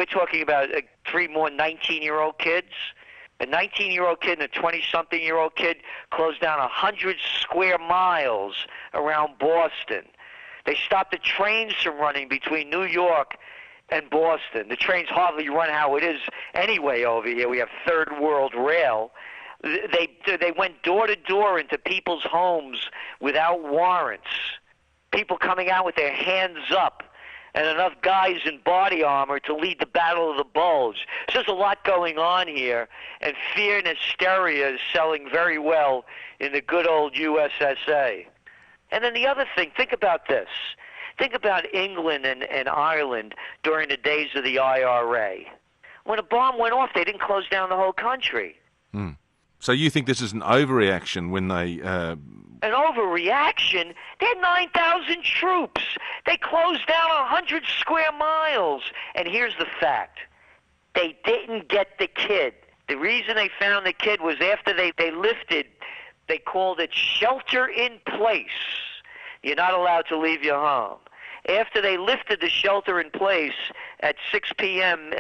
talking about 3 more 19-year-old kids. A 19-year-old kid and a 20-something-year-old kid closed down 100 square miles around Boston. They stopped the trains from running between New York and Boston. The trains hardly run how it is anyway over here. We have third world rail. They went door to door into people's homes without warrants. People coming out with their hands up, and enough guys in body armor to lead the Battle of the Bulge. So there's a lot going on here, and fear and hysteria is selling very well in the good old USSA. And then the other thing, think about this. Think about England and Ireland during the days of the IRA. When a bomb went off, they didn't close down the whole country. So you think this is an overreaction when they... An overreaction? They had 9,000 troops. They closed down 100 square miles. And here's the fact. They didn't get the kid. The reason they found the kid was after they lifted, they called it shelter in place. You're not allowed to leave your home. After they lifted the shelter in place at 6 p.m.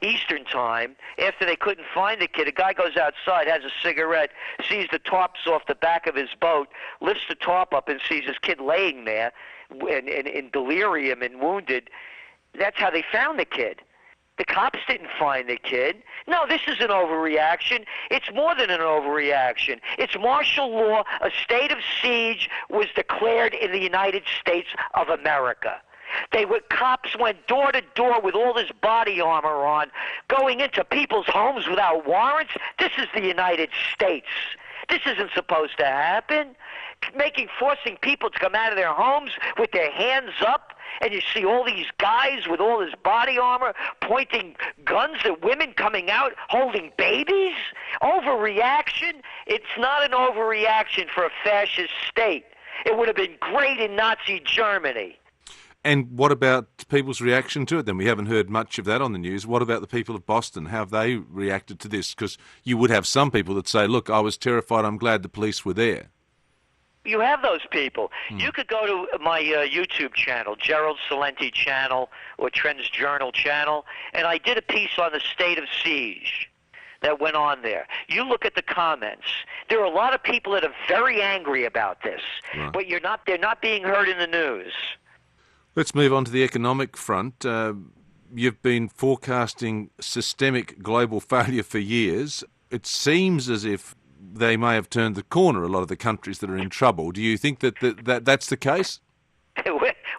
Eastern time, after they couldn't find the kid, a guy goes outside, has a cigarette, sees the tarps off the back of his boat, lifts the tarp up and sees his kid laying there in delirium and wounded. That's how they found the kid. The cops didn't find the kid. No, this is an overreaction. It's more than an overreaction. It's martial law. A state of siege was declared in the United States of America. Cops went door to door with all this body armor on, going into people's homes without warrants. This is the United States. This isn't supposed to happen. Forcing people to come out of their homes with their hands up, and you see all these guys with all this body armor pointing guns at women coming out holding babies? Overreaction? It's not an overreaction for a fascist state. It would have been great in Nazi Germany. And what about people's reaction to it then? We haven't heard much of that on the news. What about the people of Boston? How have they reacted to this? Because you would have some people that say, look, I was terrified, I'm glad the police were there. You have those people. You could go to my YouTube channel, Gerald Celente channel or TrendsJournal channel, and I did a piece on the state of siege that went on there. You look at the comments. There are a lot of people that are very angry about this, but they're not being heard in the news. Let's move on to the economic front. You've been forecasting systemic global failure for years. It seems as if they may have turned the corner, a lot of the countries that are in trouble. Do you think that's the case?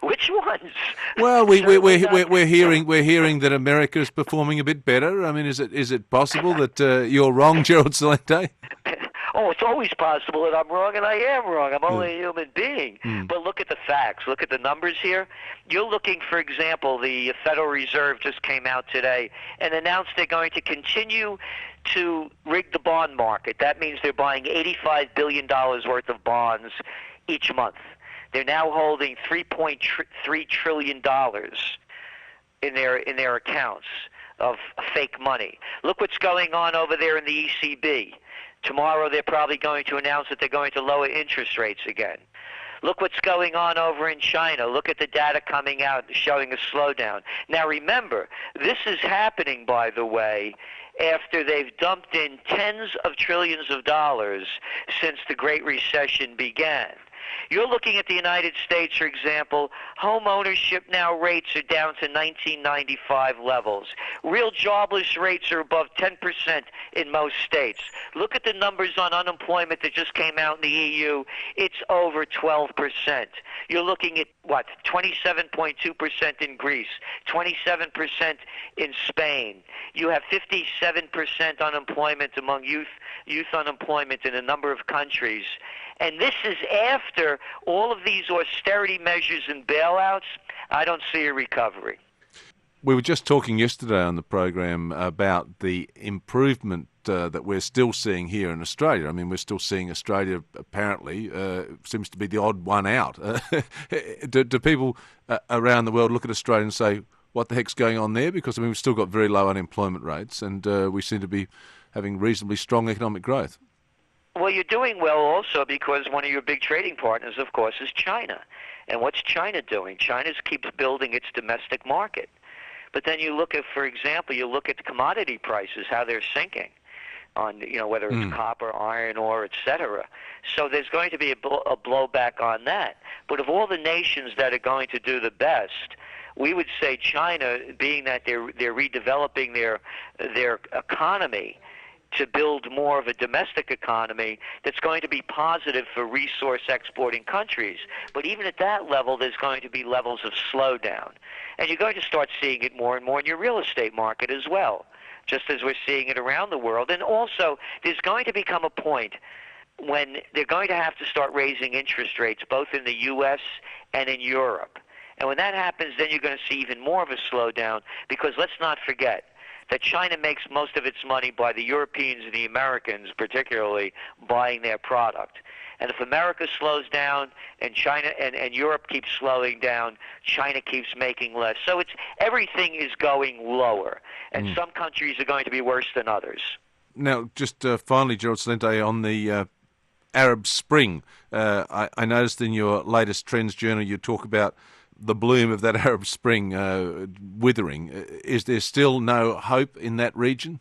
Which ones? Well, we're hearing that America is performing a bit better. I mean, is it possible that you're wrong, Gerald Celente? Oh, it's always possible that I'm wrong, and I am wrong. I'm only a human being. But look at the facts. Look at the numbers here. You're looking, for example, the Federal Reserve just came out today and announced they're going to continue to rig the bond market. That means they're buying $85 billion worth of bonds each month. They're now holding $3.3 trillion in their accounts of fake money. Look what's going on over there in the ECB. Tomorrow they're probably going to announce that they're going to lower interest rates again. Look what's going on over in China. Look at the data coming out showing a slowdown. Now remember, this is happening, by the way, after they've dumped in tens of trillions of dollars since the Great Recession began. You're looking at the United States, for example, home ownership now rates are down to 1995 levels. Real jobless rates are above 10% in most states. Look at the numbers on unemployment that just came out in the EU. It's over 12%. You're looking at, 27.2% in Greece, 27% in Spain. You have 57% unemployment among youth unemployment in a number of countries. And this is after all of these austerity measures and bailouts. I don't see a recovery. We were just talking yesterday on the program about the improvement that we're still seeing here in Australia. I mean, we're still seeing Australia, apparently, seems to be the odd one out. Do people around the world look at Australia and say, what the heck's going on there? Because, I mean, we've still got very low unemployment rates and we seem to be having reasonably strong economic growth. Well, you're doing well also because one of your big trading partners, of course, is China. And what's China doing? China keeps building its domestic market. But then you look at, for example, you look at the commodity prices, how they're sinking on, whether it's copper, iron ore, etc. So there's going to be a blowback on that. But of all the nations that are going to do the best, we would say China, being that they're redeveloping their economy to build more of a domestic economy, that's going to be positive for resource exporting countries. But even at that level, there's going to be levels of slowdown. And you're going to start seeing it more and more in your real estate market as well, just as we're seeing it around the world. And also, there's going to become a point when they're going to have to start raising interest rates, both in the U.S. and in Europe. And when that happens, then you're going to see even more of a slowdown, because let's not forget that China makes most of its money by the Europeans and the Americans, particularly, buying their product. And if America slows down and China and Europe keeps slowing down, China keeps making less. So everything is going lower, and some countries are going to be worse than others. Now, just finally, Gerald Celente, on the Arab Spring, I noticed in your latest TrendsJournal you talk about the bloom of that Arab Spring withering. Is there still no hope in that region?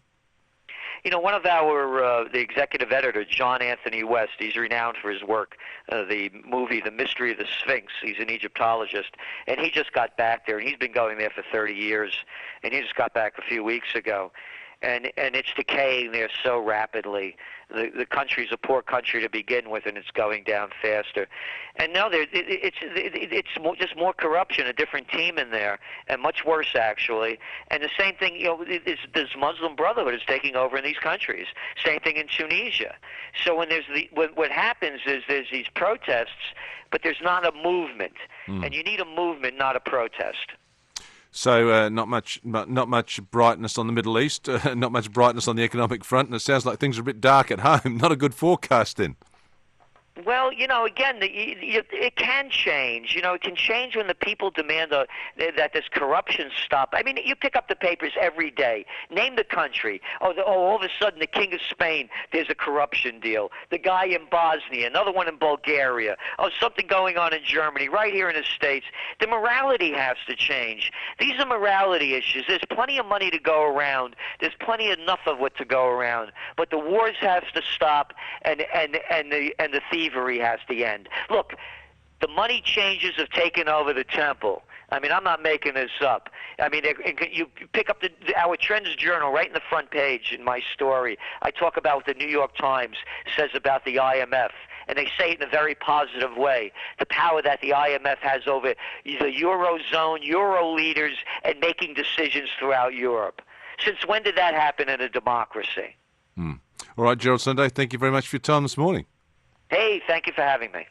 One of the executive editor, John Anthony West, he's renowned for his work, the movie The Mystery of the Sphinx. He's an Egyptologist, and he just got back there, and he's been going there for 30 years, and he just got back a few weeks ago. And it's decaying there so rapidly. The country's a poor country to begin with, and it's going down faster. And now it's just more corruption, a different team in there, and much worse actually. And the same thing, this Muslim Brotherhood is taking over in these countries. Same thing in Tunisia. So when what happens is there's these protests, but there's not a movement, and you need a movement, not a protest. So not much brightness on the Middle East, not much brightness on the economic front, and it sounds like things are a bit dark at home. Not a good forecast then. Well, again, it can change. It can change when the people demand that this corruption stop. I mean, you pick up the papers every day. Name the country. All of a sudden, the King of Spain, there's a corruption deal. The guy in Bosnia, another one in Bulgaria. Something going on in Germany, right here in the States. The morality has to change. These are morality issues. There's plenty of money to go around. There's plenty enough of it to go around. But the wars have to stop, and the thievery has to end. Look, the money changers have taken over the temple. I mean, I'm not making this up. I mean, you pick up our TrendsJournal right in the front page in my story. I talk about what the New York Times says about the IMF, and they say it in a very positive way, the power that the IMF has over the Eurozone, Euro leaders, and making decisions throughout Europe. Since when did that happen in a democracy? All right, Gerald Celente, thank you very much for your time this morning. Hey, thank you for having me.